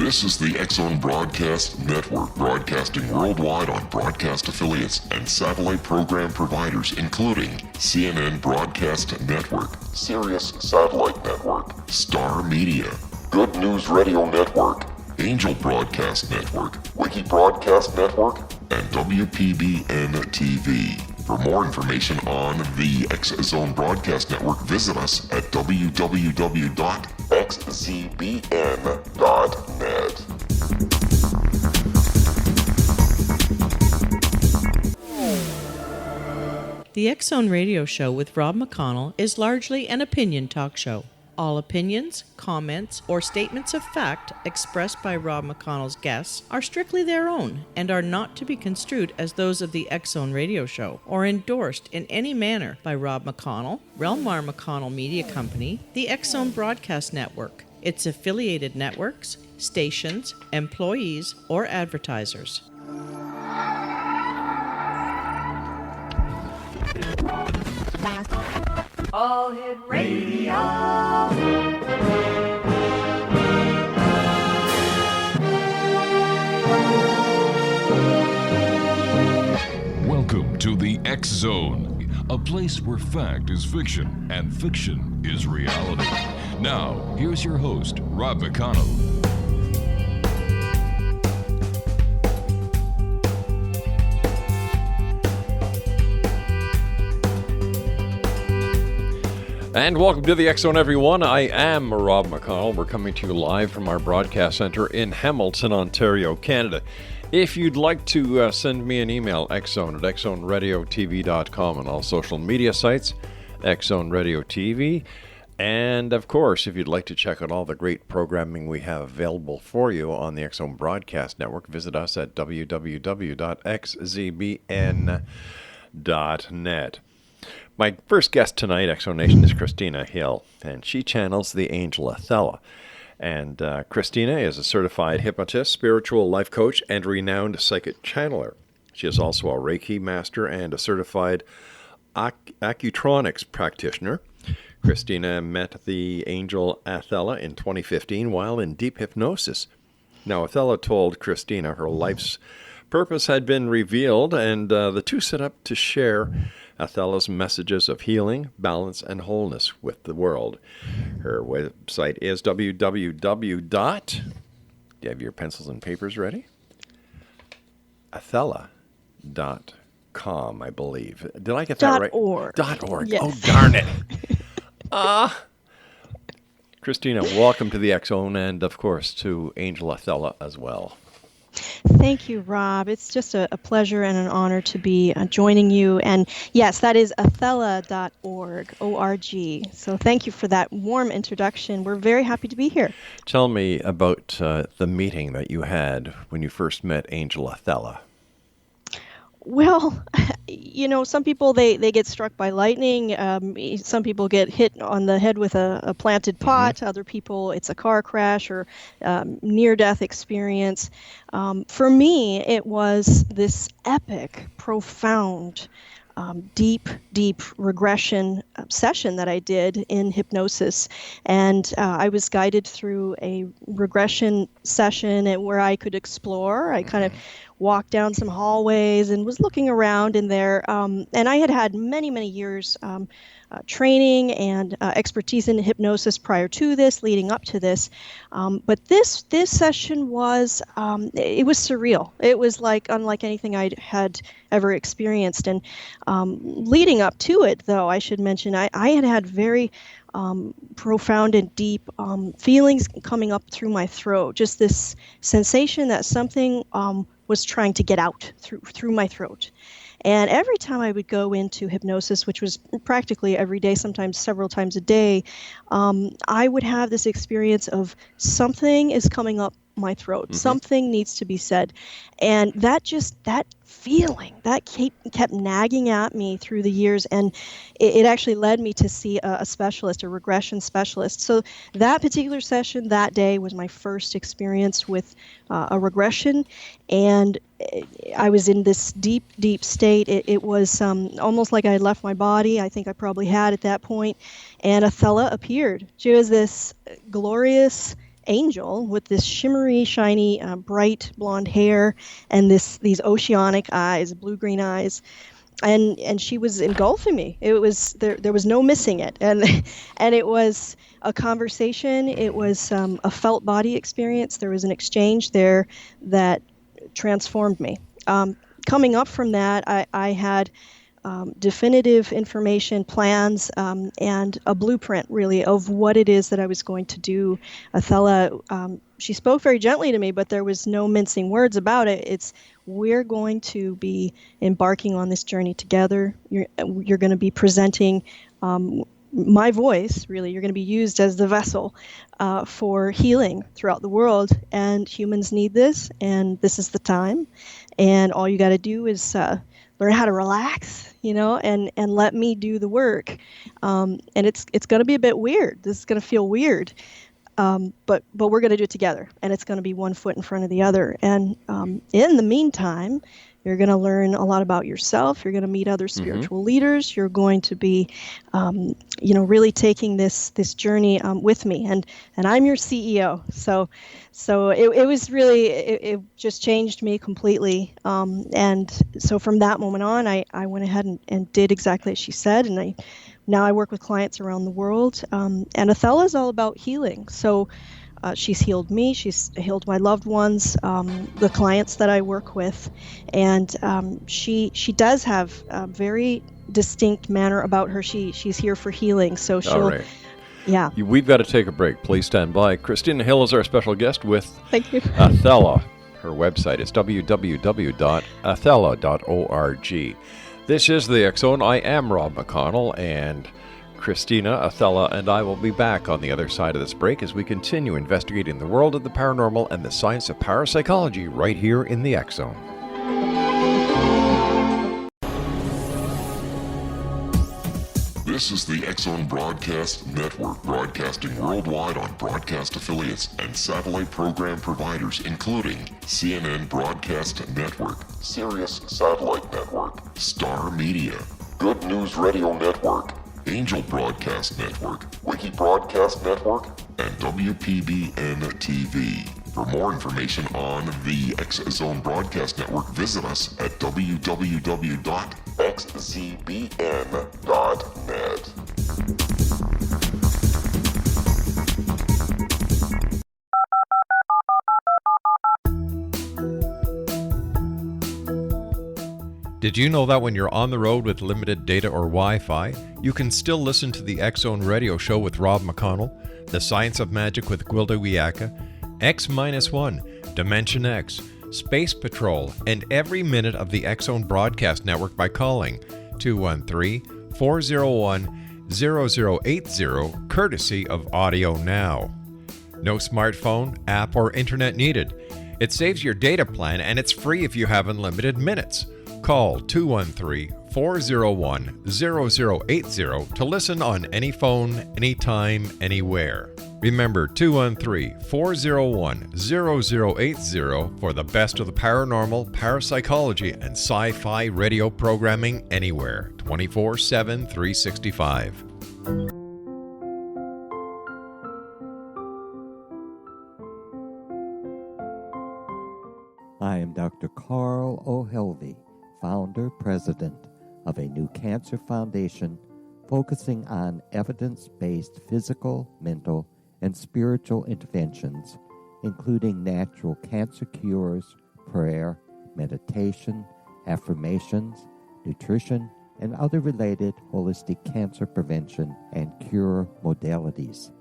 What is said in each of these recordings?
This is the X-Zone Broadcast Network, broadcasting worldwide on broadcast affiliates and satellite program providers, including CNN Broadcast Network, Sirius Satellite Network, Star Media, Good News Radio Network, Angel Broadcast Network, Wiki Broadcast Network, and WPBN TV. For more information on the X-Zone Broadcast Network, visit us at www.xzbn.net. The X-Zone Radio Show with Rob McConnell is largely an opinion talk show. All opinions, comments, or statements of fact expressed by Rob McConnell's guests are strictly their own and are not to be construed as those of the X-Zone Radio Show or endorsed in any manner by Rob McConnell, Relmar McConnell Media Company, the X-Zone Broadcast Network, its affiliated networks, stations, employees, or advertisers. All Hit Radio. Welcome to the X-Zone, a place where fact is fiction and fiction is reality. Now, here's your host, Rob McConnell. And welcome to the X-Zone, everyone. I am Rob McConnell. We're coming to you live from our broadcast center in Hamilton, Ontario, Canada. If you'd like to send me an email, xzone at xzoneradiotv.com, on all social media sites, X-Zone Radio TV. And, of course, if you'd like to check out all the great programming we have available for you on the X-Zone Broadcast Network, visit us at www.xzbn.net. My first guest tonight, X-Zone Nation, is Christina Hill, and she channels the angel Athella. And Christina is a certified hypnotist, spiritual life coach, and renowned psychic channeler. She is also a Reiki master and a certified acutronics practitioner. Christina met the angel Athella in 2015 while in deep hypnosis. Now, Athella told Christina her life's purpose had been revealed, and the two set up to share Athella's messages of healing, balance, and wholeness with the world. Her website is www. Do you have your pencils and papers ready? Athella.com, I believe. Did I get that right? .org. .org. Yes. Oh, darn it. Christina, welcome to the X-Zone, and of course to Angel Athella as well. Thank you, Rob. It's just a pleasure and an honor to be joining you. And yes, that is Athella.org, O-R-G. So thank you for that warm introduction. We're very happy to be here. Tell me about the meeting that you had when you first met Angel Athella. Well, some people, they get struck by lightning. Some people get hit on the head with a planted pot. Mm-hmm. Other people, it's a car crash or near-death experience. For me, it was this epic, profound, deep regression session that I did in hypnosis. And I was guided through a regression session where I could explore. I kind of walked down some hallways and was looking around in there. And I had many years training and expertise in hypnosis prior to this, leading up to this. But this session was, it was surreal. It was unlike anything I had ever experienced. And leading up to it, though, I should mention, I had very profound and deep feelings coming up through my throat, just this sensation that something was trying to get out through my throat. And every time I would go into hypnosis, which was practically every day, sometimes several times a day, I would have this experience of something is coming up my throat. Mm-hmm. Something needs to be said. And that feeling, that kept nagging at me through the years, and it actually led me to see a specialist, a regression specialist. So that particular session that day was my first experience with a regression, and I was in this deep state. It was almost like I had left my body. I think I probably had at that point, and Athella appeared. She was this glorious angel with this shimmery, shiny, bright blonde hair and these oceanic eyes, blue-green eyes. And she was engulfing me. It was there was no missing it. And and it was a conversation. It was a felt body experience. There was an exchange there that transformed me. Coming up from that, I had definitive information, plans, and a blueprint, really, of what it is that I was going to do. Athella, she spoke very gently to me, but there was no mincing words about it. We're going to be embarking on this journey together. You're going to be presenting my voice, really. You're going to be used as the vessel for healing throughout the world, and humans need this, and this is the time. And all you got to do is learn how to relax, and let me do the work. And it's going to be a bit weird. This is going to feel weird. But we're going to do it together, and it's going to be one foot in front of the other. And in the meantime, you're going to learn a lot about yourself. You're going to meet other spiritual leaders. You're going to be, really taking this journey with me. And I'm your CEO. So it was really, it just changed me completely. And so from that moment on, I went ahead and did exactly as she said. And now I work with clients around the world. And Athella is all about healing. So she's healed me. She's healed my loved ones, the clients that I work with. And she does have a very distinct manner about her. She's here for healing. So she'll... All right. Yeah. We've got to take a break. Please stand by. Christina Hill is our special guest with Thank you. Athella. Her website is www.athella.org. This is the X Zone. I am Rob McConnell, and Christina, Athella, and I will be back on the other side of this break as we continue investigating the world of the paranormal and the science of parapsychology right here in the X Zone. This is the X Zone Broadcast Network, broadcasting worldwide on broadcast affiliates and satellite program providers, including CNN Broadcast Network, Sirius Satellite Network, Star Media, Good News Radio Network, Angel Broadcast Network, Wiki Broadcast Network, and WPBN TV. For more information on the X Zone Broadcast Network, visit us at www.xzbn.net. Did you know that when you're on the road with limited data or Wi-Fi, you can still listen to the X Zone Radio Show with Rob McConnell, The Science of Magic with Gwilda Wiyaka, X-1, Dimension X, Space Patrol, and every minute of the X Zone Broadcast Network by calling 213-401-0080, courtesy of Audio Now. No smartphone, app, or internet needed. It saves your data plan, and it's free if you have unlimited minutes. Call 213-401-0080 to listen on any phone, anytime, anywhere. Remember 213-401-0080 for the best of the paranormal, parapsychology, and sci-fi radio programming anywhere, 24/7, 365. I am Dr. Carl O'Helvey, founder, president of a new cancer foundation focusing on evidence-based physical, mental, and spiritual interventions, including natural cancer cures, prayer, meditation, affirmations, nutrition, and other related holistic cancer prevention and cure modalities.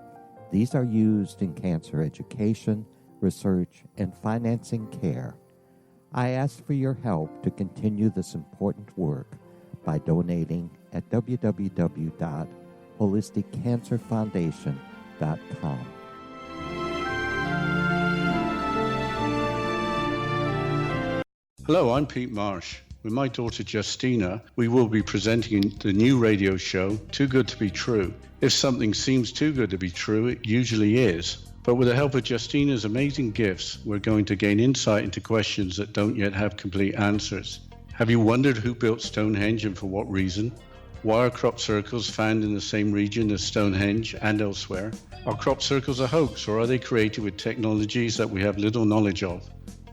These are used in cancer education, research, and financing care. I ask for your help to continue this important work by donating at www.holisticcancerfoundation.com. Hello, I'm Pete Marsh. With my daughter Justina, we will be presenting the new radio show, Too Good to Be True. If something seems too good to be true, it usually is. But with the help of Justina's amazing gifts, we're going to gain insight into questions that don't yet have complete answers. Have you wondered who built Stonehenge and for what reason? Why are crop circles found in the same region as Stonehenge and elsewhere? Are crop circles a hoax, or are they created with technologies that we have little knowledge of?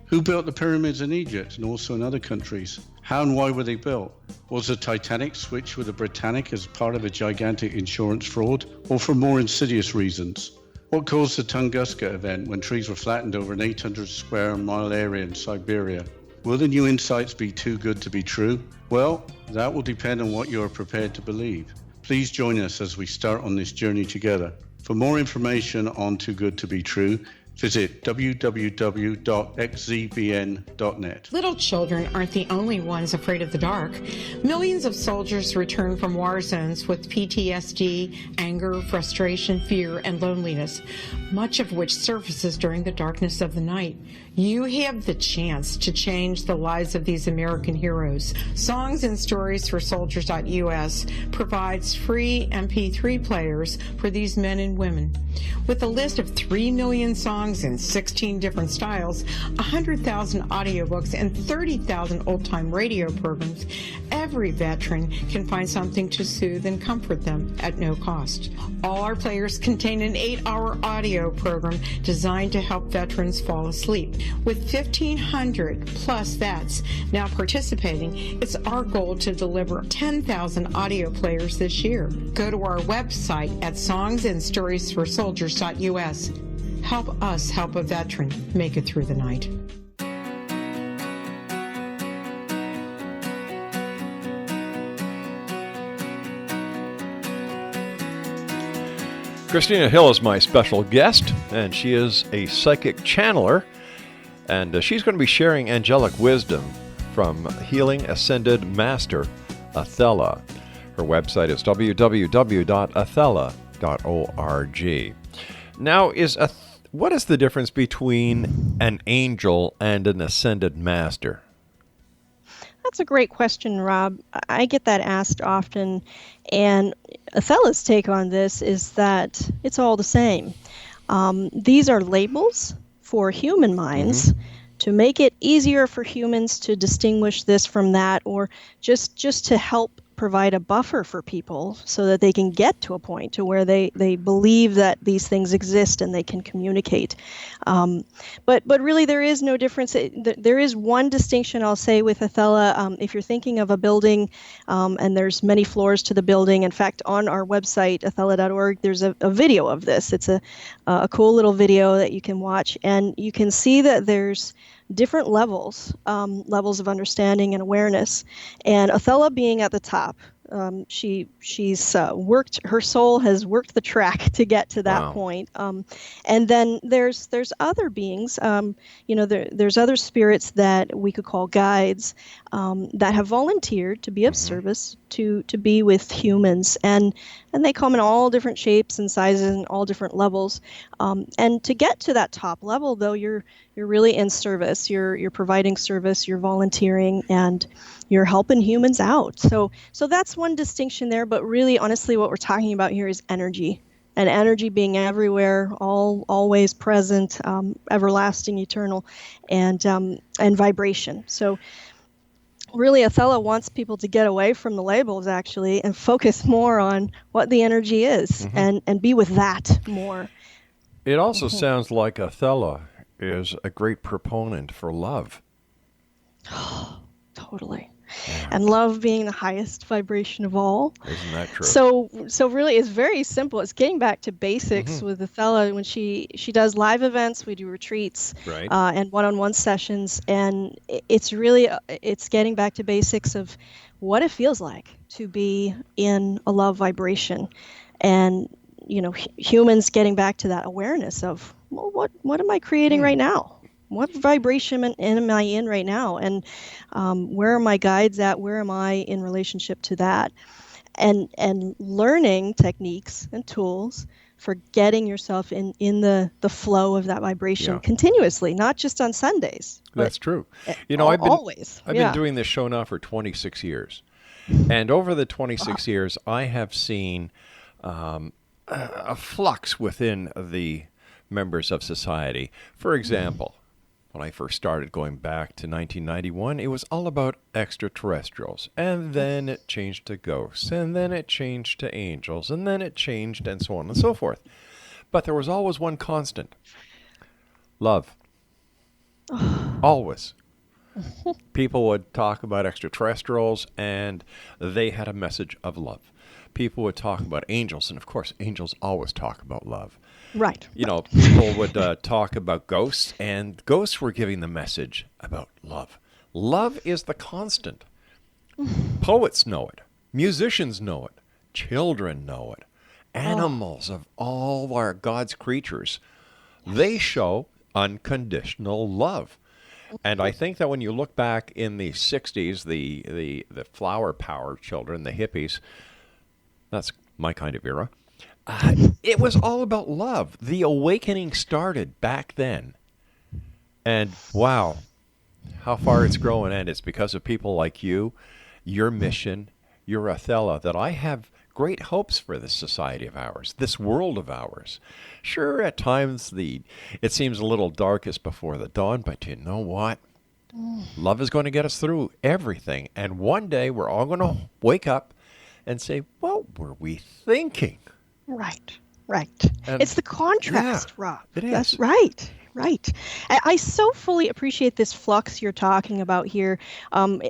Who built the pyramids in Egypt and also in other countries? How and why were they built? Was the Titanic switched with the Britannic as part of a gigantic insurance fraud, or for more insidious reasons? What caused the Tunguska event when trees were flattened over an 800 square mile area in Siberia? Will the new insights be too good to be true? Well, that will depend on what you are prepared to believe. Please join us as we start on this journey together. For more information on Too Good to Be True, visit www.xzbn.net. Little children aren't the only ones afraid of the dark. Millions of soldiers return from war zones with PTSD, anger, frustration, fear, and loneliness, much of which surfaces during the darkness of the night. You have the chance to change the lives of these American heroes. Songs and Stories for Soldiers.us provides free MP3 players for these men and women. With a list of 3 million songs in 16 different styles, 100,000 audiobooks, and 30,000 old-time radio programs, every veteran can find something to soothe and comfort them at no cost. All our players contain an 8-hour audio program designed to help veterans fall asleep. With 1,500 plus vets now participating, it's our goal to deliver 10,000 audio players this year. Go to our website at songsandstoriesforsoldiers.us. Help us help a veteran make it through the night. Christina Hill is my special guest, and she is a psychic channeler, and she's going to be sharing angelic wisdom from Healing Ascended Master Athella. Her website is www.athella.org. Now, what is the difference between an angel and an ascended master? That's a great question, Rob. I get that asked often, and Athella's take on this is that it's all the same. These are labels for human minds to make it easier for humans to distinguish this from that, or just to help provide a buffer for people so that they can get to a point to where they believe that these things exist and they can communicate. But really there is no difference. There is one distinction I'll say with Athella. If you're thinking of a building and there's many floors to the building, in fact, on our website, athella.org, there's a video of this. It's a cool little video that you can watch, and you can see that there's different levels of understanding and awareness. And Athella being at the top, she's worked, her soul has worked the track to get to that point. And then there's other beings, there's other spirits that we could call guides that have volunteered to be of service to be with humans, and they come in all different shapes and sizes and all different levels. And to get to that top level, though, you're really in service. You're providing service. You're volunteering, and you're helping humans out. So that's one distinction there. But really, honestly, what we're talking about here is energy, and energy being everywhere, always present, everlasting, eternal, and vibration. So really, Athella wants people to get away from the labels, actually, and focus more on what the energy is, and be with that more. It also sounds like Athella is a great proponent for love. Totally. Yeah. And love being the highest vibration of all. Isn't that true? So really, it's very simple. It's getting back to basics with Athella. When she does live events, we do retreats, right, and one-on-one sessions, and it's getting back to basics of what it feels like to be in a love vibration, and humans getting back to that awareness of, well, what am I creating right now? What vibration am I in right now? And where are my guides at? Where am I in relationship to that? And learning techniques and tools for getting yourself in the flow of that vibration continuously, not just on Sundays. That's true. I've been doing this show now for 26 years. And over the 26 years, I have seen a flux within the members of society. For example, when I first started going back to 1991, it was all about extraterrestrials. And then it changed to ghosts. And then it changed to angels. And then it changed and so on and so forth. But there was always one constant. Love. Always. People would talk about extraterrestrials and they had a message of love. People would talk about angels, and of course, angels always talk about love. Right. You know, people would talk about ghosts, and ghosts were giving the message about love. Love is the constant. Poets know it. Musicians know it. Children know it. Animals of all our God's creatures, they show unconditional love. And I think that when you look back in the 60s, the flower power children, the hippies, that's my kind of era, it was all about love. The awakening started back then. And wow, how far it's growing. And it's because of people like you, your mission, your Athella, that I have great hopes for this society of ours, this world of ours. Sure, at times it seems a little darkest before the dawn, but you know what? Love is going to get us through everything. And one day we're all going to wake up and say, what were we thinking? Right. And It's the contrast, Rob. It is. That's right. I so fully appreciate this flux you're talking about here,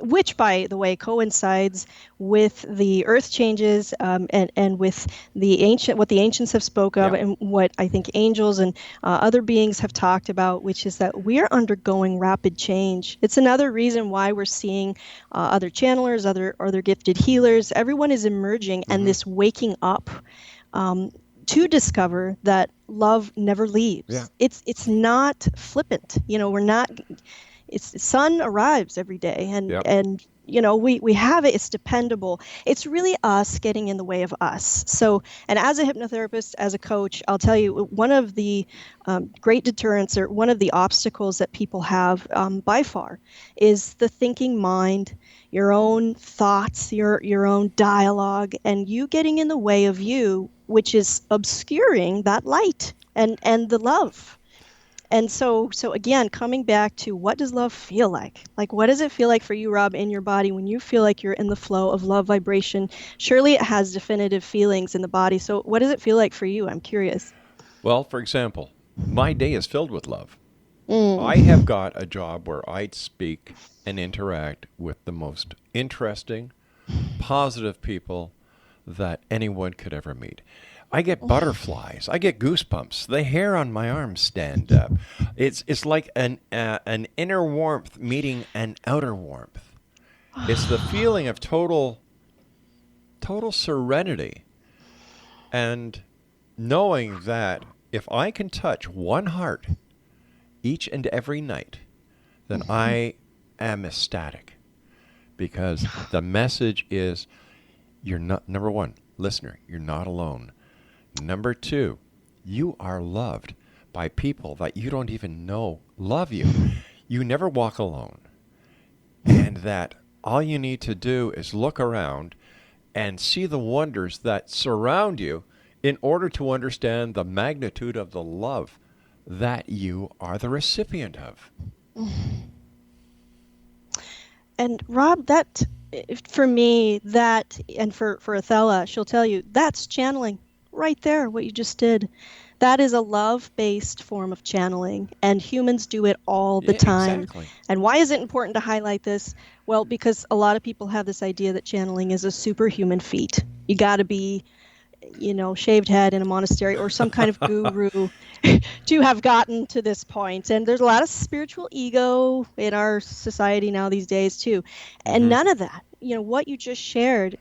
which, by the way, coincides with the earth changes and with what the ancients have spoke of, and what I think angels and other beings have talked about, which is that we are undergoing rapid change. It's another reason why we're seeing other channelers, other gifted healers. Everyone is emerging, and this waking up. To discover that love never leaves. Yeah. It's not flippant. We're not. It's the sun arrives every day, and we have it. It's dependable. It's really us getting in the way of us. So, and as a hypnotherapist, as a coach, I'll tell you, one of the great deterrents, or one of the obstacles that people have by far, is the thinking mind, your own thoughts, your own dialogue, and you getting in the way of you, which is obscuring that light and the love. And so again, coming back to, what does love feel like? Like, what does it feel like for you, Rob, in your body when you feel like you're in the flow of love vibration? Surely it has definitive feelings in the body. So what does it feel like for you? I'm curious. Well, for example, my day is filled with love. I have got a job where I speak and interact with the most interesting, positive people that anyone could ever meet. I get butterflies. I get goosebumps. The hair on my arms stand up. It's like an inner warmth meeting an outer warmth. It's the feeling of total serenity, and knowing that if I can touch one heart each and every night, then I am ecstatic, because the message is, you're not, number one, listener, you're not alone. Number two, you are loved by people that you don't even know love you. You never walk alone. And that all you need to do is look around and see the wonders that surround you in order to understand the magnitude of the love that you are the recipient of. And Rob, that, for me, that, and for Athella, she'll tell you, that's channeling right there, what you just did. That is a love-based form of channeling, and humans do it all the time. Exactly. And why is it important to highlight this? Well, because a lot of people have this idea that channeling is a superhuman feat. You got to be, shaved head in a monastery or some kind of guru to have gotten to this point. And there's a lot of spiritual ego in our society now these days too. And none of that, what you just shared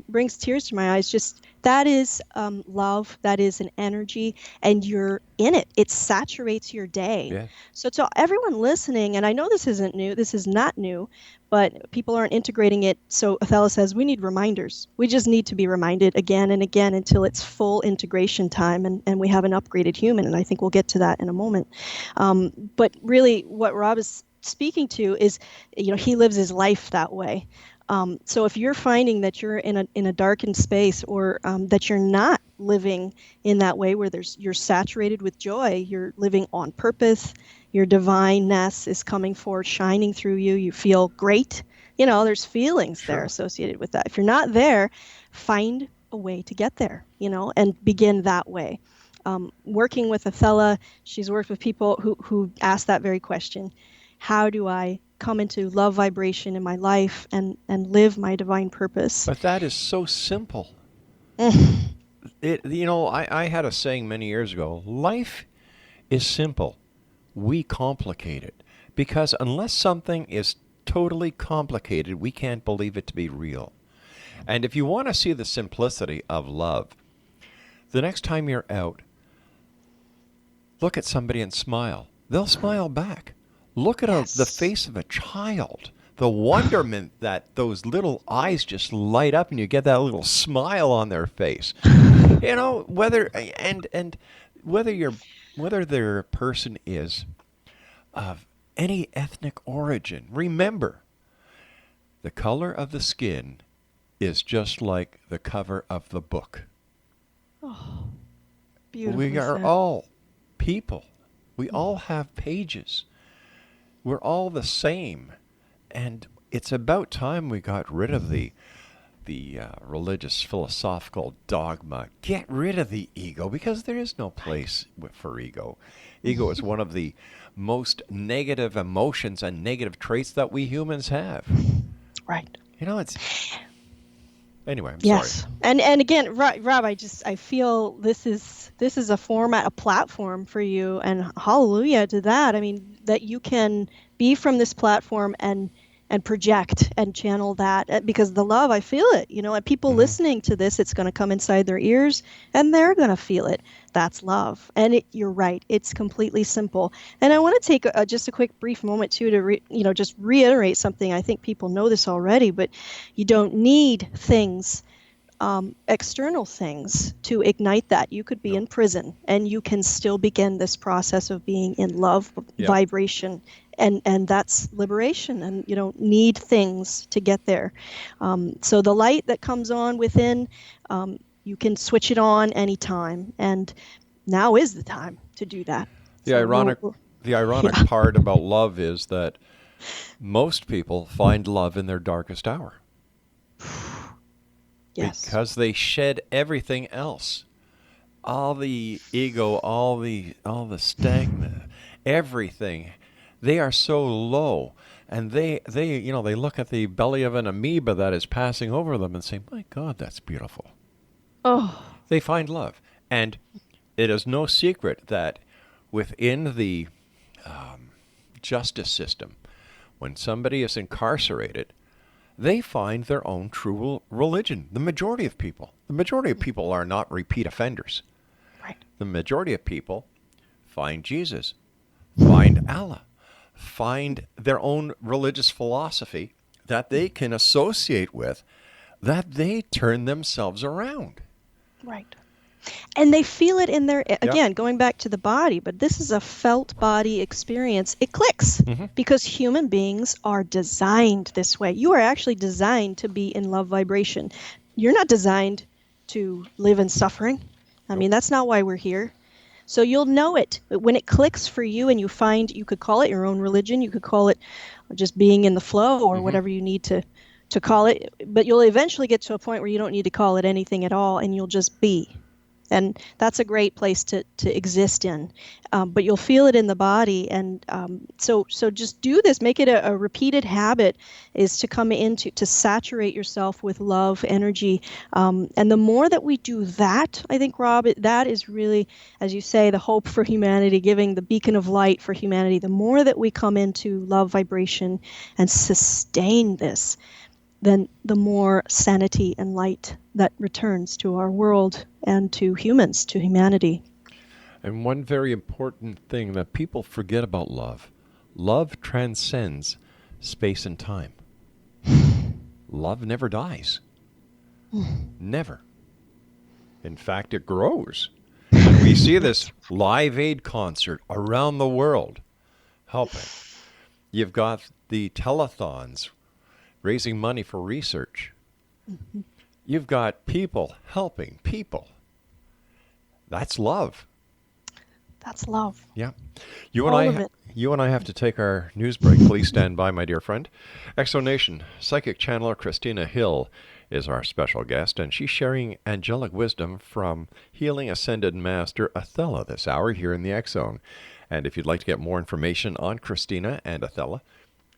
brings tears to my eyes. Just, that is love, that is an energy, and you're in it. It saturates your day. Yeah. So to everyone listening, and I know this isn't new, this is not new, but people aren't integrating it. So Athella says we need reminders. We just need to be reminded again and again until it's full integration time, and we have an upgraded human. And I think we'll get to that in a moment. But really what Rob is speaking to is, he lives his life that way. So if you're finding that you're in a darkened space, or that you're not living in that way where you're saturated with joy, you're living on purpose, your divineness is coming forward, shining through you, you feel great. There's feelings there associated with that. If you're not there, find a way to get there, and begin that way. Working with Athella, she's worked with people who ask that very question. How do I come into love vibration in my life and live my divine purpose? But that is so simple. I had a saying many years ago, life is simple. We complicate it. Because unless something is totally complicated, we can't believe it to be real. And if you want to see the simplicity of love, the next time you're out, look at somebody and smile. They'll smile back. Look at the face of a child. The wonderment that those little eyes just light up and you get that little smile on their face. Whether their person is of any ethnic origin, remember, the color of the skin is just like the cover of the book. Oh, beautiful. We are all people. We all have pages. We're all the same. And it's about time we got rid of the religious philosophical dogma. Get rid of the ego, because there is no place for ego. Ego is one of the most negative emotions and negative traits that we humans have. Right. Anyway, I'm sorry. And again, Rob, I feel this is a format, a platform for you, and hallelujah to that. I mean, that you can be from this platform and project and channel that, because the love, I feel it, and people listening to this, it's going to come inside their ears and they're going to feel it. That's love. And you're right. It's completely simple. And I want to take just a quick brief moment too to just reiterate something. I think people know this already, but you don't need things, external things, to ignite that. You could be in prison and you can still begin this process of being in love vibration. And that's liberation, and you don't need things to get there. So the light that comes on within, you can switch it on anytime, and now is the time to do that. The ironic part about love is that most people find love in their darkest hour. Yes. Because they shed everything else. All the ego, all the stigma, everything. They are so low, and they look at the belly of an amoeba that is passing over them and say, "My God, that's beautiful." Oh. They find love, and it is no secret that within the justice system, when somebody is incarcerated, they find their own true religion. The majority of people are not repeat offenders. Right. The majority of people find Jesus, find Allah. Find their own religious philosophy that they can associate with, that they turn themselves around. Right. And they feel it in their, again, going back to the body, but this is a felt body experience. It clicks because human beings are designed this way. You are actually designed to be in love vibration. You're not designed to live in suffering. I mean, that's not why we're here. So you'll know it when it clicks for you, and you find, you could call it your own religion, you could call it just being in the flow, or whatever you need to call it, but you'll eventually get to a point where you don't need to call it anything at all, and you'll just be. And that's a great place to exist in. But you'll feel it in the body. And so just do this. Make it a repeated habit, is to come to saturate yourself with love energy. And the more that we do that, I think, Rob, that is really, as you say, the hope for humanity, giving the beacon of light for humanity. The more that we come into love vibration and sustain this, then the more sanity and light that returns to our world and to humans, to humanity. And one very important thing that people forget about love transcends space and time. Love never dies. Never. In fact, it grows. And we see this Live Aid concert around the world helping. You've got the telethons raising money for research. You've got people helping people. That's love. That's love. Yeah. All of it. You and I have to take our news break. Please stand by, my dear friend. Exonation psychic channeler Christina Hill is our special guest, and she's sharing angelic wisdom from Healing Ascended Master Athella this hour here in the X Zone. And if you'd like to get more information on Christina and Athella,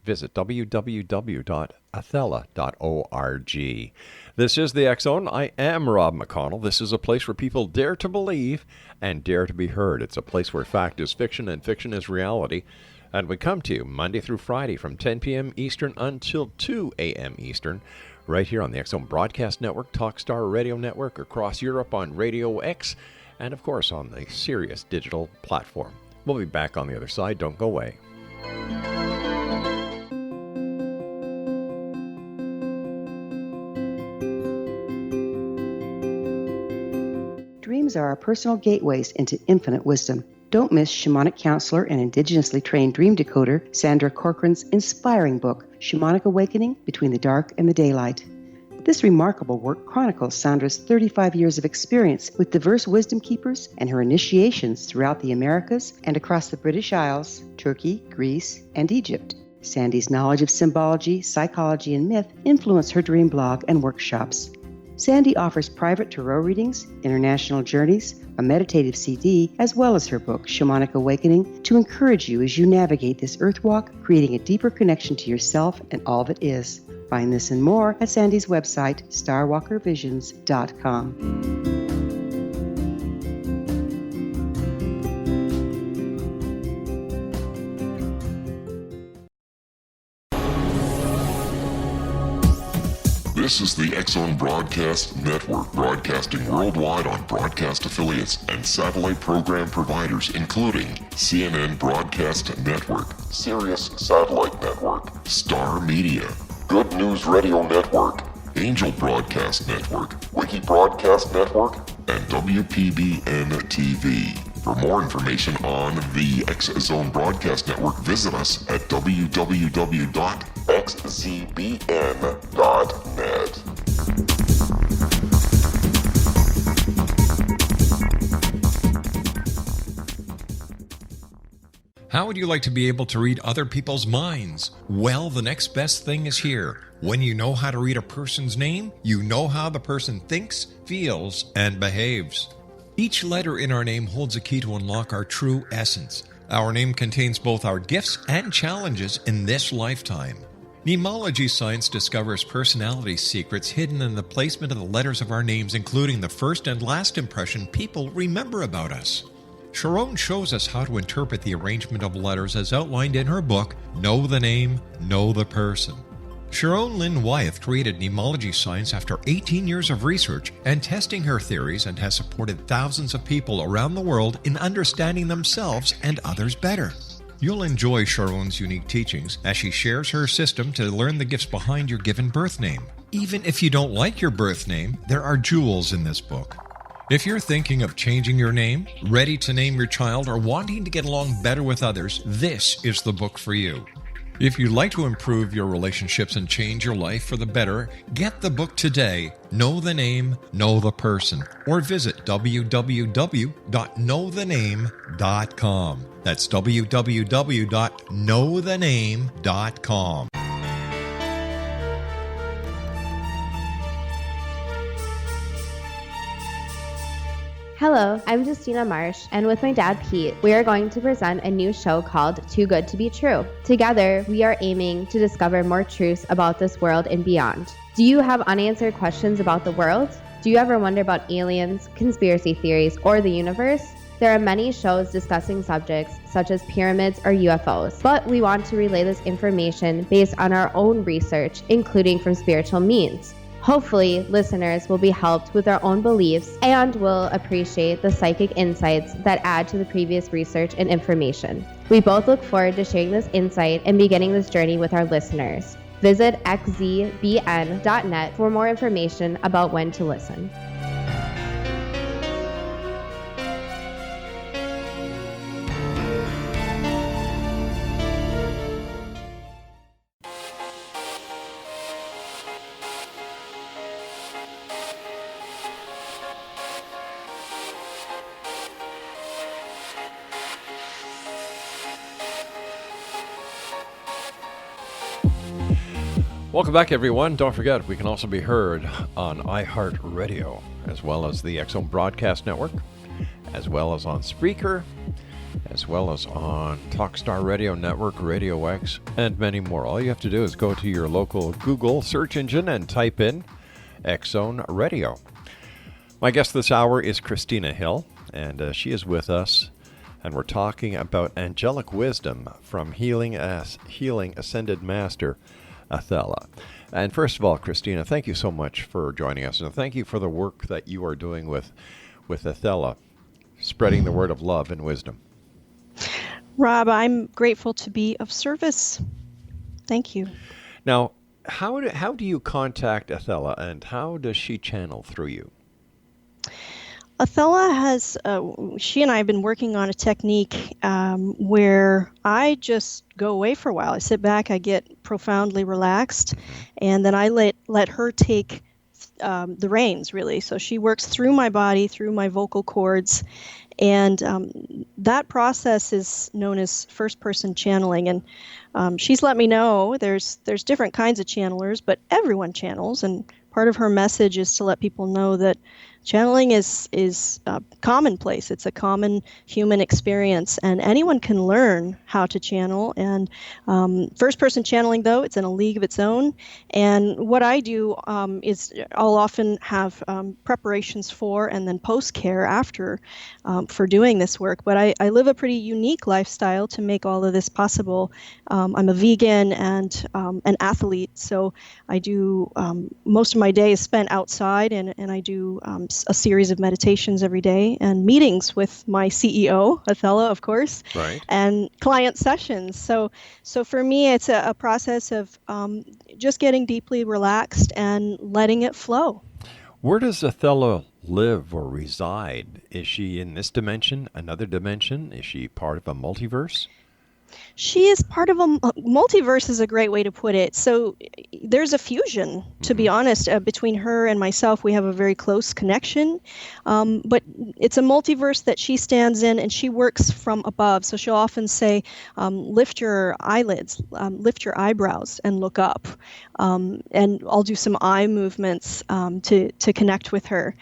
visit www.athella.org. This is the X Zone. I am Rob McConnell. This is a place where people dare to believe and dare to be heard. It's a place where fact is fiction and fiction is reality. And we come to you Monday through Friday from 10 p.m. Eastern until 2 a.m. Eastern, right here on the X Zone Broadcast Network, Talkstar Radio Network, across Europe on Radio X, and of course on the Sirius digital platform. We'll be back on the other side. Don't go away. Dreams are our personal gateways into infinite wisdom. Don't miss shamanic counselor and indigenously trained dream decoder Sandra Corcoran's inspiring book, Shamanic Awakening Between the Dark and the Daylight. This remarkable work chronicles Sandra's 35 years of experience with diverse wisdom keepers and her initiations throughout the Americas and across the British Isles, Turkey, Greece, and Egypt. Sandy's knowledge of symbology, psychology, and myth influence her dream blog and workshops. Sandy offers private tarot readings, international journeys, a meditative CD, as well as her book, Shamanic Awakening, to encourage you as you navigate this earth walk, creating a deeper connection to yourself and all that is. Find this and more at Sandy's website, starwalkervisions.com. This is the X Zone Broadcast Network, broadcasting worldwide on broadcast affiliates and satellite program providers, including CNN Broadcast Network, Sirius Satellite Network, Star Media, Good News Radio Network, Angel Broadcast Network, Wiki Broadcast Network, and WPBN TV. For more information on the X Zone Broadcast Network, visit us at www.xzbn.net. How would you like to be able to read other people's minds? Well, the next best thing is here. When you know how to read a person's name, you know how the person thinks, feels, and behaves. Each letter in our name holds a key to unlock our true essence. Our name contains both our gifts and challenges in this lifetime. Mnemology science discovers personality secrets hidden in the placement of the letters of our names, including the first and last impression people remember about us. Sharon shows us how to interpret the arrangement of letters as outlined in her book, Know the Name, Know the Person. Sharon Lynn Wyeth created mnemology science after 18 years of research and testing her theories, and has supported thousands of people around the world in understanding themselves and others better. You'll enjoy Sharon's unique teachings as she shares her system to learn the gifts behind your given birth name. Even if you don't like your birth name, there are jewels in this book. If you're thinking of changing your name, ready to name your child, or wanting to get along better with others, this is the book for you. If you'd like to improve your relationships and change your life for the better, get the book today, Know the Name, Know the Person, or visit www.knowthename.com. That's www.knowthename.com. Hello, I'm Justina Marsh, and with my dad Pete, we are going to present a new show called Too Good to Be True. Together, we are aiming to discover more truths about this world and beyond. Do you have unanswered questions about the world? Do you ever wonder about aliens, conspiracy theories, or the universe? There are many shows discussing subjects such as pyramids or UFOs, but we want to relay this information based on our own research, including from spiritual means. Hopefully, listeners will be helped with their own beliefs and will appreciate the psychic insights that add to the previous research and information. We both look forward to sharing this insight and beginning this journey with our listeners. Visit xzbn.net for more information about when to listen. Welcome back, everyone. Don't forget, we can also be heard on iHeartRadio, as well as the X Zone Broadcast Network, as well as on Spreaker, as well as on Talkstar Radio Network, Radio X, and many more. All you have to do is go to your local Google search engine and type in X Zone Radio. My guest this hour is Christina Hill, and she is with us, and we're talking about angelic wisdom from Healing Ascended Master Athella. And first of all, Christina, thank you so much for joining us, and thank you for the work that you are doing with Athella, spreading the word of love and wisdom. Rob, I'm grateful to be of service. Thank you. Now, how do you contact Athella, and how does she channel through you? Athella has, she and I have been working on a technique where I just go away for a while. I sit back, I get profoundly relaxed, and then I let her take the reins, really. So she works through my body, through my vocal cords, and that process is known as first-person channeling. And she's let me know there's different kinds of channelers, but everyone channels, and part of her message is to let people know that channeling is commonplace. It's a common human experience, and anyone can learn how to channel. And first-person channeling, though, it's in a league of its own. And what I do is I'll often have preparations for and then post-care after for doing this work. But I live a pretty unique lifestyle to make all of this possible. I'm a vegan and an athlete, so I do most of my day is spent outside, and I do a series of meditations every day and meetings with my CEO, Athella, of course, right, and client sessions. So for me, it's a process of just getting deeply relaxed and letting it flow. Where does Athella live or reside? Is she in this dimension, another dimension? Is she part of a multiverse? She is part of a multiverse is a great way to put it. So there's a fusion, to be honest, between her and myself. We have a very close connection, but it's a multiverse that she stands in, and she works from above. So she'll often say, lift your eyelids, lift your eyebrows and look up. And I'll do some eye movements to connect with her.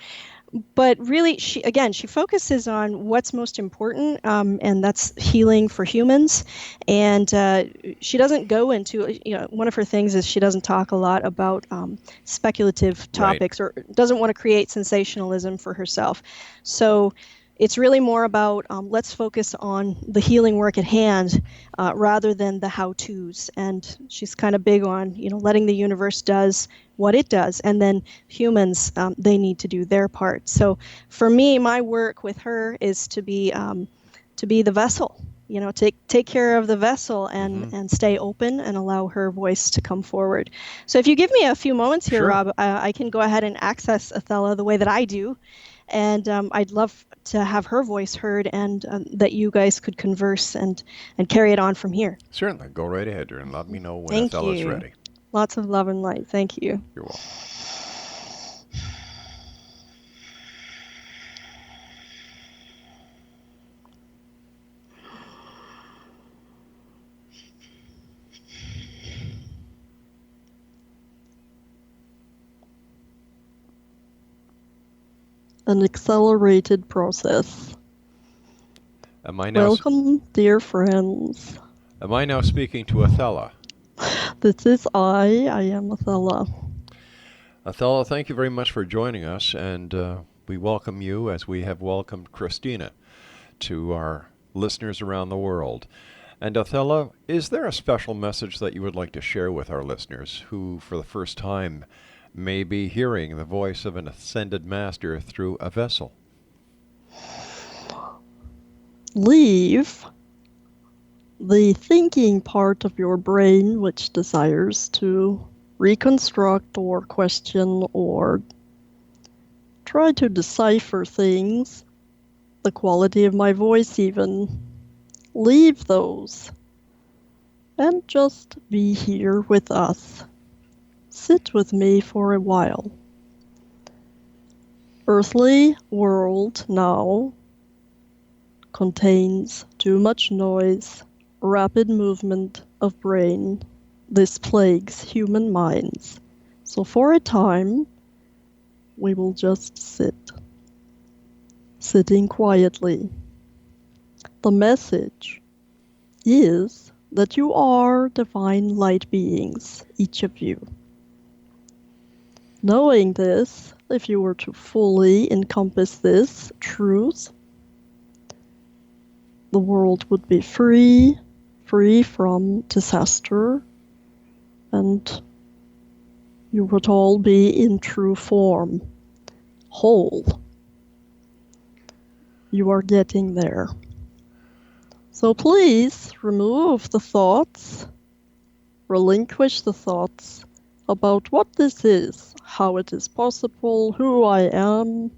But really, she focuses on what's most important, and that's healing for humans. And she doesn't go into, one of her things is she doesn't talk a lot about speculative topics, right, or doesn't want to create sensationalism for herself. So it's really more about let's focus on the healing work at hand rather than the how-tos. And she's kind of big on, letting the universe does what it does, and then humans, they need to do their part. So for me, my work with her is to be the vessel, take care of the vessel and stay open and allow her voice to come forward. So if you give me a few moments here, sure, Rob, I can go ahead and access Athella the way that I do. And I'd love to have her voice heard, and that you guys could converse and carry it on from here. Certainly. Go right ahead, and let me know when Athella's ready. Lots of love and light. Thank you. You're welcome. An accelerated process. Welcome, dear friends. Am I now speaking to Athella? This is I am Athella. Athella, thank you very much for joining us, and we welcome you as we have welcomed Christina to our listeners around the world. And Athella, is there a special message that you would like to share with our listeners who, for the first time, may be hearing the voice of an ascended master through a vessel? Leave the thinking part of your brain which desires to reconstruct or question or try to decipher things, the quality of my voice even. Leave those and just be here with us. Sit with me for a while. Earthly world now contains too much noise, rapid movement of brain, this plagues human minds. So for a time, we will just sitting quietly. The message is that you are divine light beings, each of you. Knowing this, if you were to fully encompass this truth, the world would be free from disaster, and you would all be in true form, whole. You are getting there. So please remove the thoughts, relinquish the thoughts about what this is, how it is possible, who I am,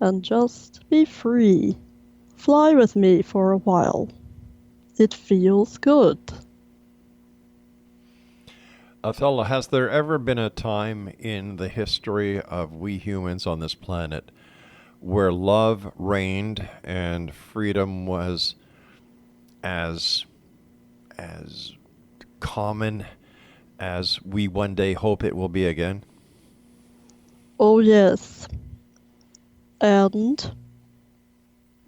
and just be free. Fly with me for a while. It feels good. Athella, has there ever been a time in the history of we humans on this planet where love reigned and freedom was as common as we one day hope it will be again? Oh yes. And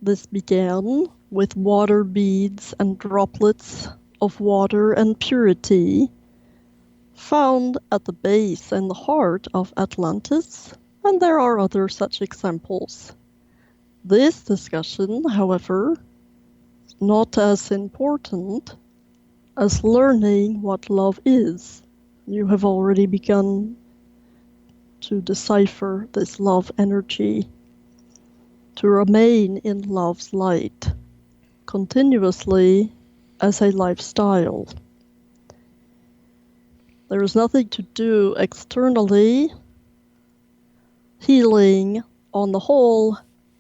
this began with water beads and droplets of water and purity found at the base and the heart of Atlantis, and there are other such examples. This discussion, however, is not as important as learning what love is. You have already begun to decipher this love energy, to remain in love's light continuously as a lifestyle. There is nothing to do externally. Healing on the whole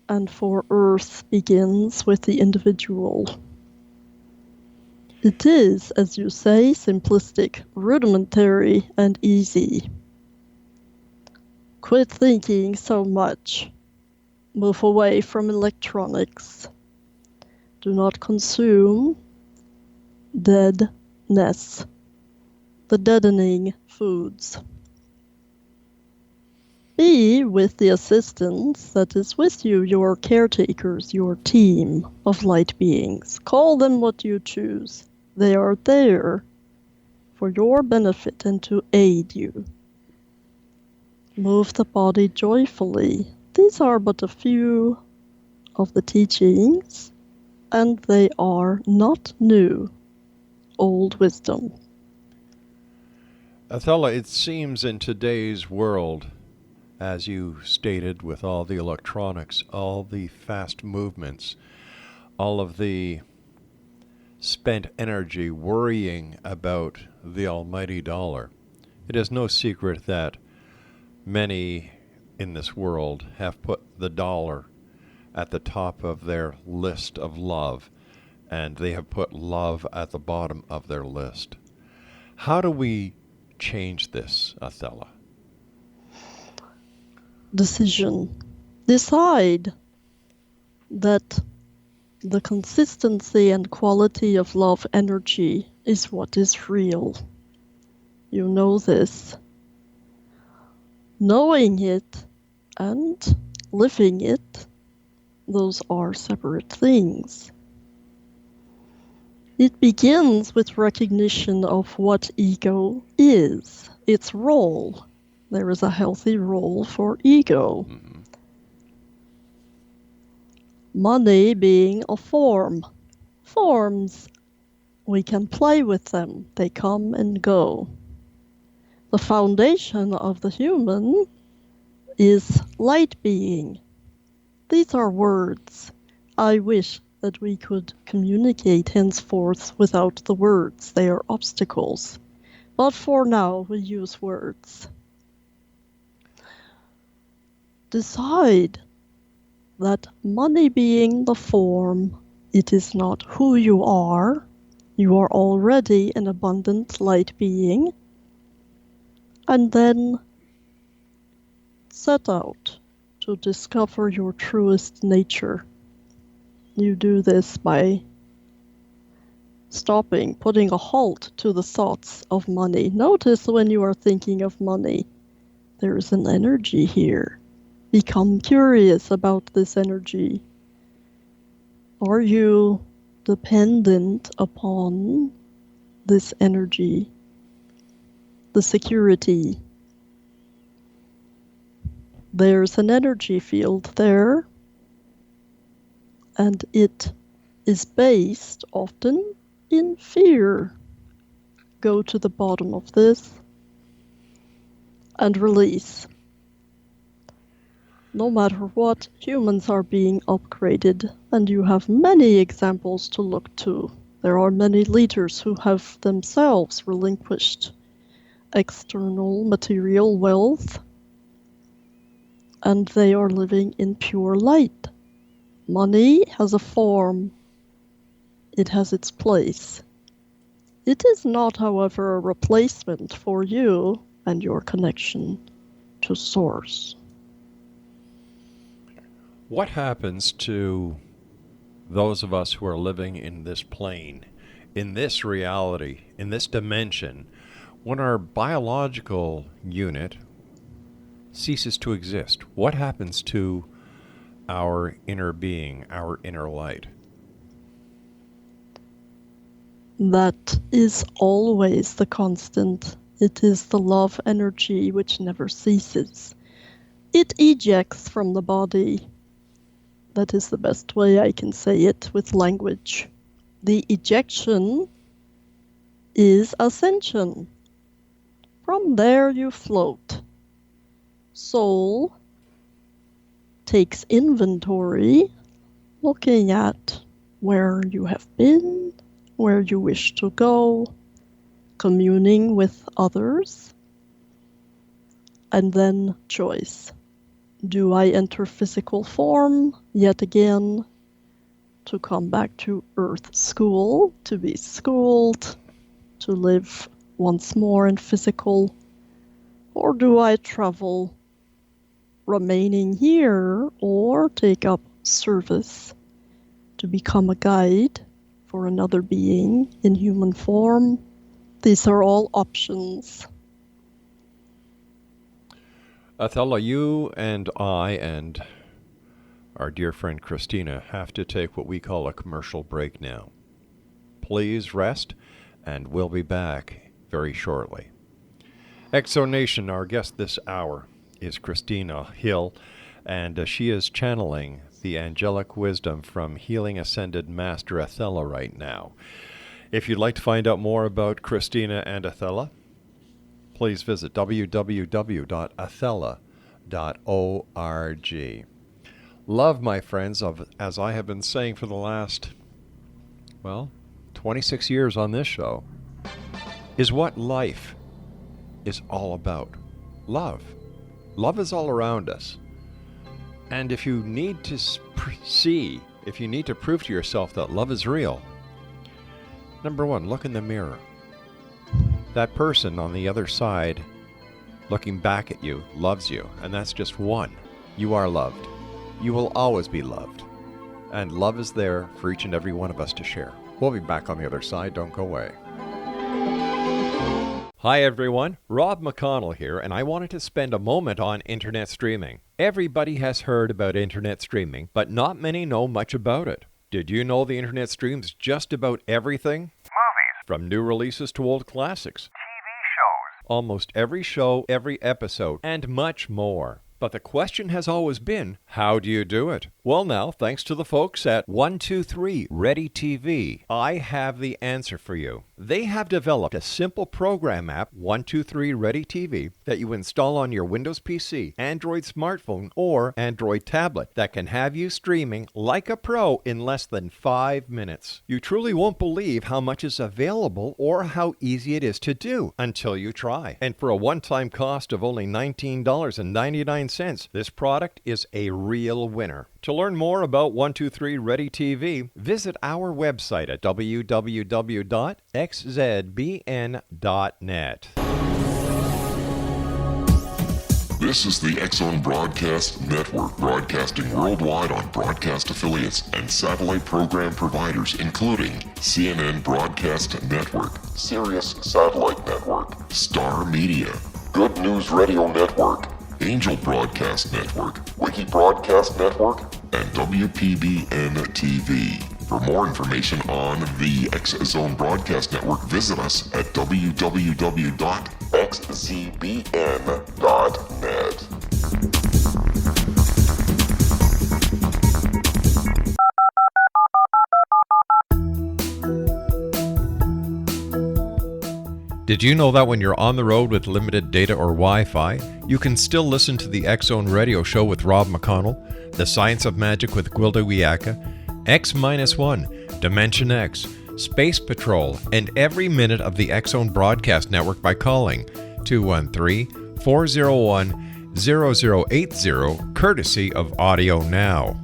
and for Earth begins with the individual. It is, as you say, simplistic, rudimentary, and easy. Quit thinking so much. Move away from electronics. Do not consume deadness, the deadening foods. Be with the assistance that is with you, your caretakers, your team of light beings. Call them what you choose. They are there for your benefit and to aid you. Move the body joyfully. These are but a few of the teachings, and they are not new, old wisdom. Athella, it seems in today's world, as you stated, with all the electronics, all the fast movements, all of the spent energy worrying about the almighty dollar, it is no secret that many in this world have put the dollar at the top of their list of love, and they have put love at the bottom of their list. How do we change this, Athella? Decision. Decide that the consistency and quality of love energy is what is real. You know this. Knowing it and living it, those are separate things. It begins with recognition of what ego is, its role. There is a healthy role for ego. Mm-hmm. Money being a form. Forms, we can play with them. They come and go. The foundation of the human is light being. These are words. I wish that we could communicate henceforth without the words. They are obstacles. But for now, we use words. Decide that money being the form, it is not who you are. You are already an abundant light being. And then set out to discover your truest nature. You do this by stopping, putting a halt to the thoughts of money. Notice when you are thinking of money, there is an energy here. Become curious about this energy. Are you dependent upon this energy, the security? There's an energy field there, and it is based often in fear. Go to the bottom of this and release. No matter what, humans are being upgraded, and you have many examples to look to. There are many leaders who have themselves relinquished external material wealth, and they are living in pure light. Money has a form. It has its place. It is not, however, a replacement for you and your connection to Source. What happens to those of us who are living in this plane, in this reality, in this dimension, when our biological unit ceases to exist? What happens to our inner being, our inner light? That is always the constant. It is the love energy which never ceases. It ejects from the body. That is the best way I can say it with language. The ejection is ascension. From there you float. Soul takes inventory, looking at where you have been, where you wish to go, communing with others, and then choice. Do I enter physical form yet again to come back to Earth School, to be schooled, to live once more in physical, or do I travel remaining here or take up service to become a guide for another being in human form? These are all options. Athella, you and I and our dear friend Christina have to take what we call a commercial break now. Please rest, and we'll be back very shortly. Exonation, our guest this hour, is Christina Hill, and she is channeling the angelic wisdom from Healing Ascended Master Athella right now. If you'd like to find out more about Christina and Athella, please visit www.athella.org. Love, my friends, as I have been saying for the last, 26 years on this show, is what life is all about. Love. Love is all around us. And if you need to if you need to prove to yourself that love is real, number one, look in the mirror. That person on the other side looking back at you loves you, and that's just one. You are loved. You will always be loved. And love is there for each and every one of us to share. We'll be back on the other side. Don't go away. Hi everyone, Rob McConnell here, and I wanted to spend a moment on internet streaming. Everybody has heard about internet streaming, but not many know much about it. Did you know the internet streams just about everything? Movies. From new releases to old classics. TV shows. Almost every show, every episode, and much more. But the question has always been, how do you do it? Well now, thanks to the folks at 123 Ready TV, I have the answer for you. They have developed a simple program app, 123 Ready TV, that you install on your Windows PC, Android smartphone, or Android tablet that can have you streaming like a pro in less than 5 minutes. You truly won't believe how much is available or how easy it is to do until you try. And for a one-time cost of only $19.99, this product is a real winner. To learn more about 123 Ready TV, visit our website at www.xzbn.net. This is the X-Zone Broadcast Network, broadcasting worldwide on broadcast affiliates and satellite program providers, including CNN Broadcast Network, Sirius Satellite Network, Star Media, Good News Radio Network, Angel Broadcast Network, Wiki Broadcast Network, and WPBN TV. For more information on the X-Zone Broadcast Network, visit us at www.xzbn.net. Did you know that when you're on the road with limited data or Wi-Fi, you can still listen to the X-Zone Radio Show with Rob McConnell, The Science of Magic with Gwilda Wiyaka, X-1, Dimension X, Space Patrol, and every minute of the X-Zone Broadcast Network by calling 213-401-0080, courtesy of Audio Now.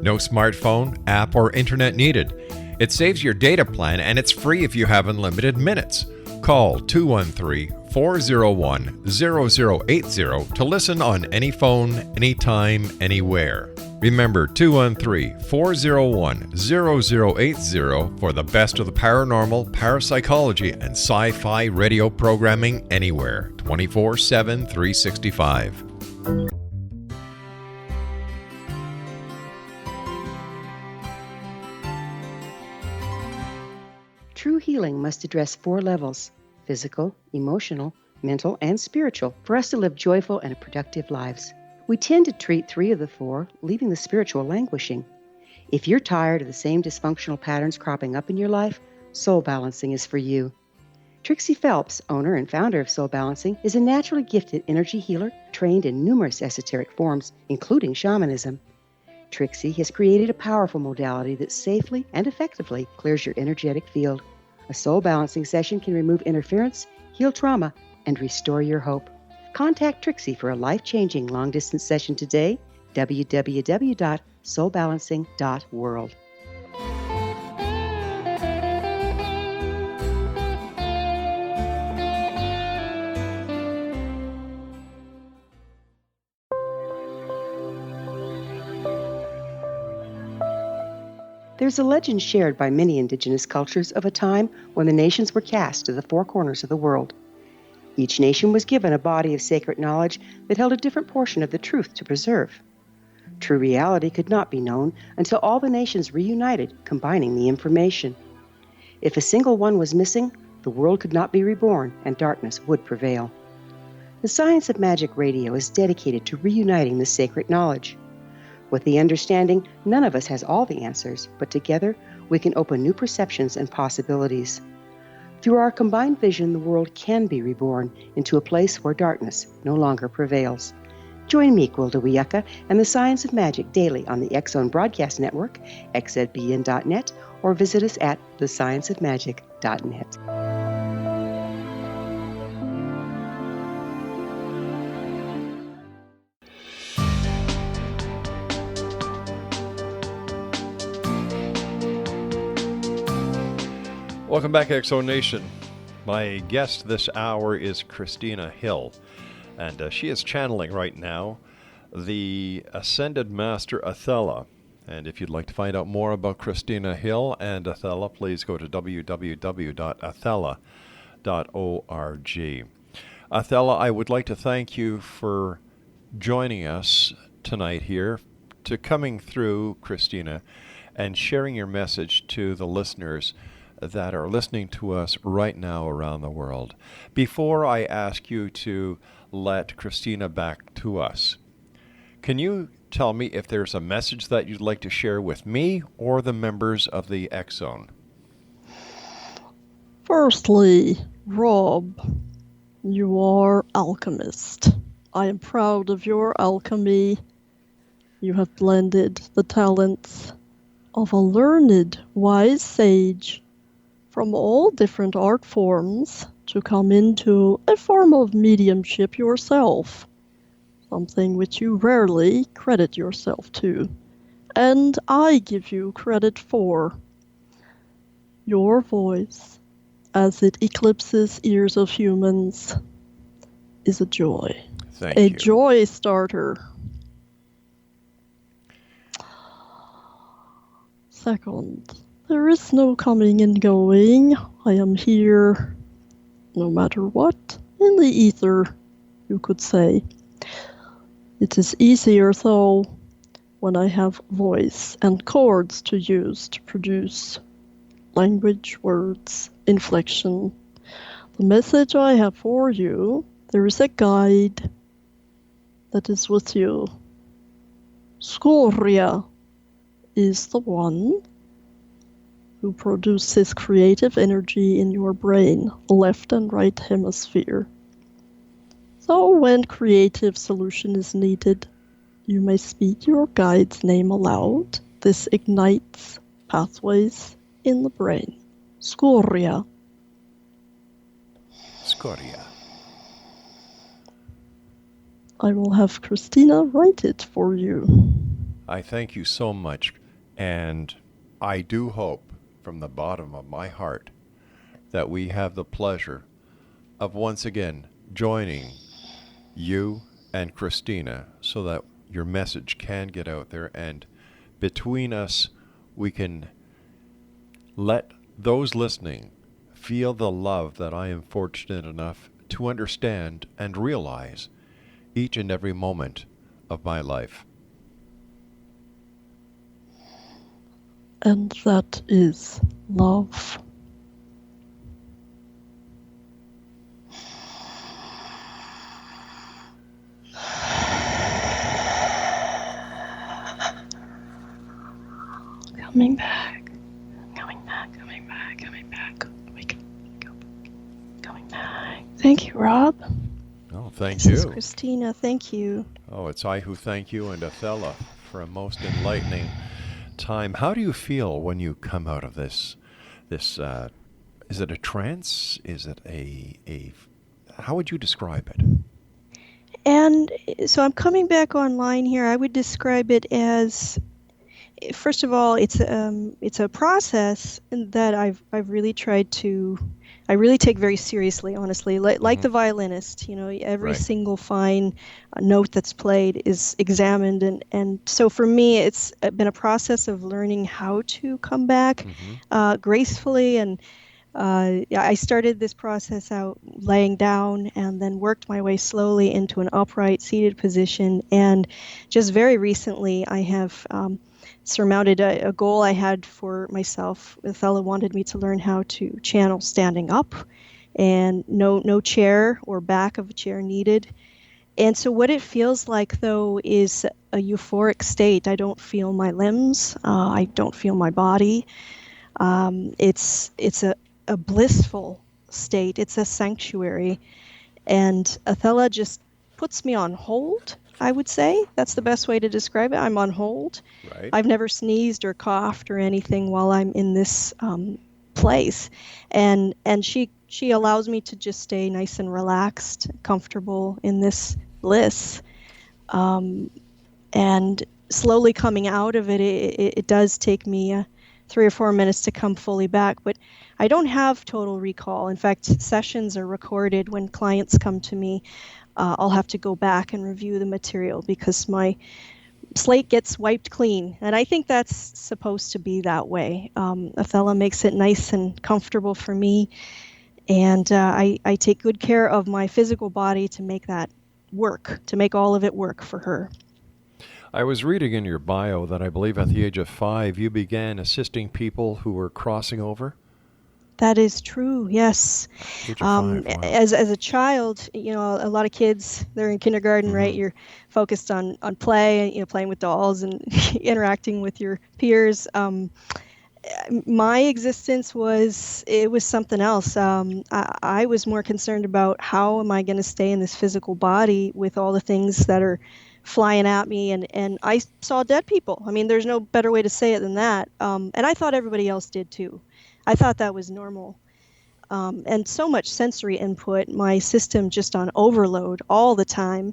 No smartphone, app, or internet needed. It saves your data plan and it's free if you have unlimited minutes. Call 213-401-0080 to listen on any phone, anytime, anywhere. Remember 213-401-0080 for the best of the paranormal, parapsychology, and sci-fi radio programming anywhere, 24/7, 365. True healing must address 4 levels: physical, emotional, mental, and spiritual, for us to live joyful and productive lives. We tend to treat 3 of the 4, leaving the spiritual languishing. If you're tired of the same dysfunctional patterns cropping up in your life, Soul Balancing is for you. Trixie Phelps, owner and founder of Soul Balancing, is a naturally gifted energy healer trained in numerous esoteric forms, including shamanism. Trixie has created a powerful modality that safely and effectively clears your energetic field. A soul balancing session can remove interference, heal trauma, and restore your hope. Contact Trixie for a life-changing long-distance session today, www.soulbalancing.world. There's a legend shared by many indigenous cultures of a time when the nations were cast to the 4 corners of the world. Each nation was given a body of sacred knowledge that held a different portion of the truth to preserve. True reality could not be known until all the nations reunited, combining the information. If a single one was missing, the world could not be reborn and darkness would prevail. The Science of Magic Radio is dedicated to reuniting the sacred knowledge. With the understanding, none of us has all the answers, but together we can open new perceptions and possibilities. Through our combined vision, the world can be reborn into a place where darkness no longer prevails. Join me, Gwilda Wiyaka, and the Science of Magic daily on the X-Zone Broadcast Network, xzbn.net, or visit us at thescienceofmagic.net. Welcome back, Exo Nation. My guest this hour is Christina Hill, and she is channeling right now the Ascended Master Athella. And if you'd like to find out more about Christina Hill and Athella, please go to www.athella.org. Athella, I would like to thank you for joining us tonight here, to coming through Christina and sharing your message to the listeners that are listening to us right now around the world. Before I ask you to let Christina back to us, can you tell me if there's a message that you'd like to share with me or the members of the X-Zone? Firstly, Rob, you are alchemist. I am proud of your alchemy. You have blended the talents of a learned, wise sage from all different art forms to come into a form of mediumship yourself, something which you rarely credit yourself to, and I give you credit for. Your voice, as it eclipses ears of humans, is a joy. Thank a you. joy starter. Second, there is no coming and going. I am here no matter what, in the ether, you could say. It is easier, though, when I have voice and chords to use to produce language, words, inflection. The message I have for you, there is a guide that is with you. Scoria is the one who produces creative energy in your brain, left and right hemisphere. So when creative solution is needed, you may speak your guide's name aloud. This ignites pathways in the brain. Scoria. Scoria. I will have Christina write it for you. I thank you so much, and I do hope from the bottom of my heart that we have the pleasure of once again joining you and Christina so that your message can get out there, and between us we can let those listening feel the love that I am fortunate enough to understand and realize each and every moment of my life. And that is love. Coming back, coming back, coming back, coming back. Wake up, coming back. Thank you, Rob. Oh, thank This you. is Christina. Thank you. Oh, it's I who thank you and Athella for a most enlightening time. How do you feel when you come out of this? Is it a trance? Is it a how would you describe it? And so I'm coming back online here. I would describe it as, first of all, it's a process that I've really tried to, I really take very seriously, honestly. Like the violinist, every Right. single fine note that's played is examined, and so for me, it's been a process of learning how to come back gracefully. And I started this process out laying down and then worked my way slowly into an upright seated position. And just very recently, I have surmounted a goal I had for myself. Athella wanted me to learn how to channel standing up, and no chair or back of a chair needed. And so what it feels like, though, is a euphoric state. I don't feel my limbs. I don't feel my body. It's a blissful state. It's a sanctuary. And Athella just puts me on hold, I would say. That's the best way to describe it. I'm on hold. Right. I've never sneezed or coughed or anything while I'm in this place. And she allows me to just stay nice and relaxed, comfortable in this bliss. And slowly coming out of it, it does take me 3 or 4 minutes to come fully back, but I don't have total recall. In fact, sessions are recorded. When clients come to me, I'll have to go back and review the material because my slate gets wiped clean. And I think that's supposed to be that way. Athella makes it nice and comfortable for me. And I take good care of my physical body to make that work, to make all of it work for her. I was reading in your bio that I believe at the age of 5 you began assisting people who were crossing over. That is true, yes. Age of 5, wow. As a child, a lot of kids, they're in kindergarten, right? You're focused on play, playing with dolls and interacting with your peers. My existence was something else. I was more concerned about how am I going to stay in this physical body with all the things that are flying at me, and I saw dead people. I mean, there's no better way to say it than that. And I thought everybody else did too. I thought that was normal. And so much sensory input, my system just on overload all the time,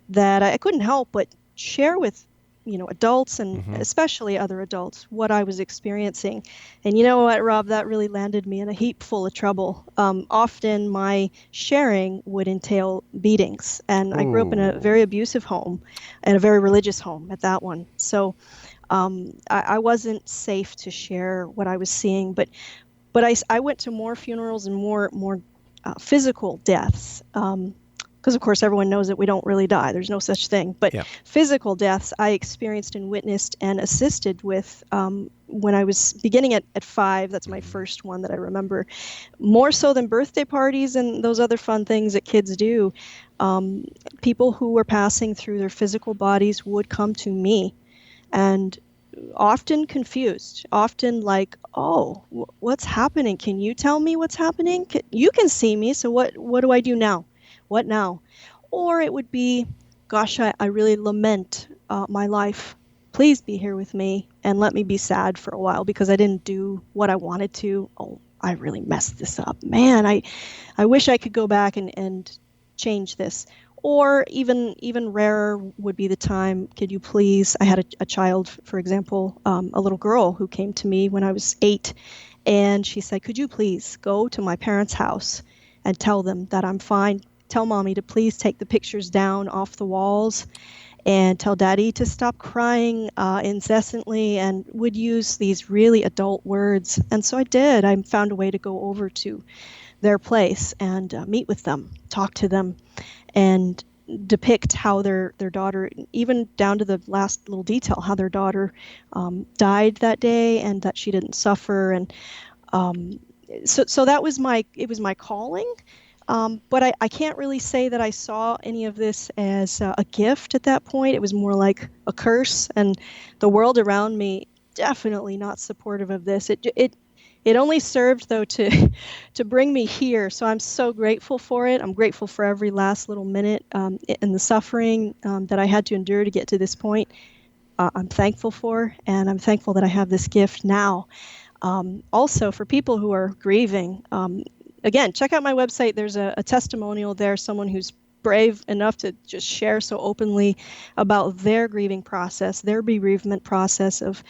that I couldn't help but share with adults and especially other adults, what I was experiencing. And you know what, Rob, that really landed me in a heap full of trouble. Often my sharing would entail beatings. And I grew up in a very abusive home and a very religious home at that one. So I wasn't safe to share what I was seeing. But I went to more funerals and more physical deaths. Because, of course, everyone knows that we don't really die. There's no such thing. But physical deaths I experienced and witnessed and assisted with when I was beginning at 5. That's my first one that I remember. More so than birthday parties and those other fun things that kids do, people who were passing through their physical bodies would come to me. And often confused, often like, oh, what's happening? Can you tell me what's happening? You can see me, so what do I do now? What now? Or it would be, gosh, I really lament my life. Please be here with me and let me be sad for a while because I didn't do what I wanted to. Oh, I really messed this up. Man, I wish I could go back and change this. Or even rarer would be the time, could you please, I had a child, for example, a little girl who came to me when I was 8, and she said, could you please go to my parents' house and tell them that I'm fine? Tell mommy to please take the pictures down off the walls and tell daddy to stop crying incessantly, and would use these really adult words. And so I did. I found a way to go over to their place and meet with them, talk to them, and depict how their daughter, even down to the last little detail, how their daughter died that day and that she didn't suffer. And so that was my calling. But I can't really say that I saw any of this as a gift at that point. It was more like a curse, and the world around me definitely not supportive of this. It only served, though, to bring me here. So I'm so grateful for it. I'm grateful for every last little minute and the suffering that I had to endure to get to this point. I'm thankful for, and I'm thankful that I have this gift now. Also, for people who are grieving, again, check out my website. There's a testimonial there, someone who's brave enough to just share so openly about their grieving process, their bereavement process of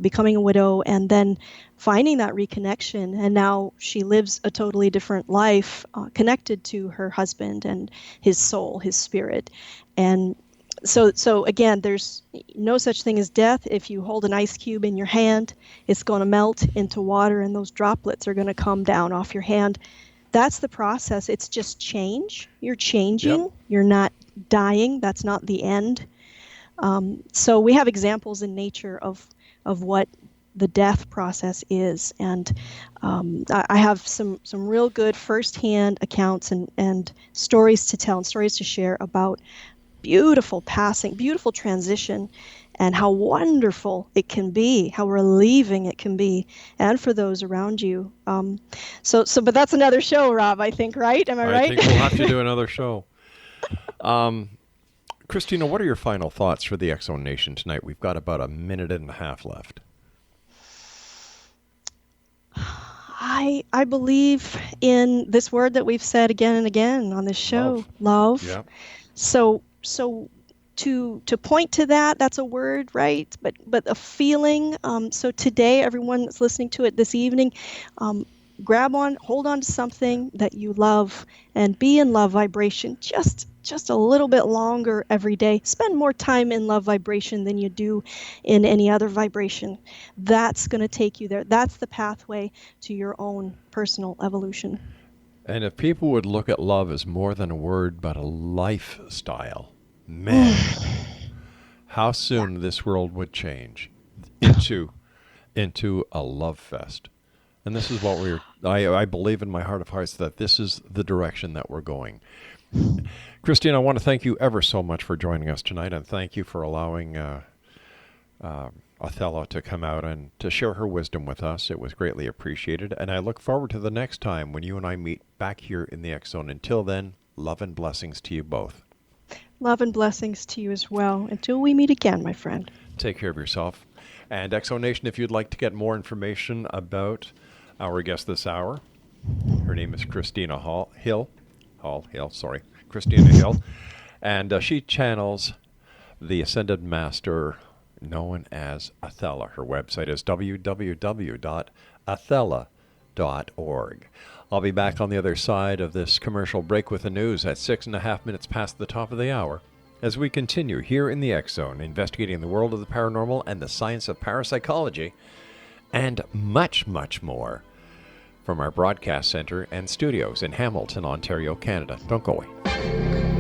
becoming a widow and then finding that reconnection. And now she lives a totally different life connected to her husband and his soul, his spirit. And so again, there's no such thing as death. If you hold an ice cube in your hand, it's going to melt into water and those droplets are going to come down off your hand. That's the process. It's just change. You're changing. Yep. You're not dying. That's not the end. So we have examples in nature of what the death process is. And I have some real good firsthand accounts and stories to tell and stories to share about beautiful passing, beautiful transition, and how wonderful it can be, how relieving it can be, and for those around you. But that's another show, Rob, I think, right? Am I right? I think we'll have to do another show. Christina, what are your final thoughts for the X Zone Nation tonight? We've got about a minute and a half left. I believe in this word that we've said again and again on this show, love. Yeah. So to point to that's a word, right? But a feeling. So today, everyone that's listening to it this evening, hold on to something that you love and be in love vibration just a little bit longer every day. Spend more time in love vibration than you do in any other vibration. That's going to take you there. That's the pathway to your own personal evolution. And if people would look at love as more than a word but a lifestyle, man, how soon this world would change into a love fest. And this is what I believe in my heart of hearts that this is the direction that we're going. Christine, I want to thank you ever so much for joining us tonight, and thank you for allowing Athella to come out and to share her wisdom with us. It was greatly appreciated, and I look forward to the next time when you and I meet back here in the X Zone. Until then, love and blessings to you both. Love and blessings to you as well. Until we meet again, my friend. Take care of yourself. And X Zone Nation, if you'd like to get more information about our guest this hour, her name is Christina Christina Hill, and she channels the Ascended Master known as Athella. Her website is www.athella.org. I'll be back on the other side of this commercial break with the news at 6.5 minutes past the top of the hour as we continue here in the X Zone, investigating the world of the paranormal and the science of parapsychology, and much, much more from our broadcast center and studios in Hamilton, Ontario, Canada. Don't go away.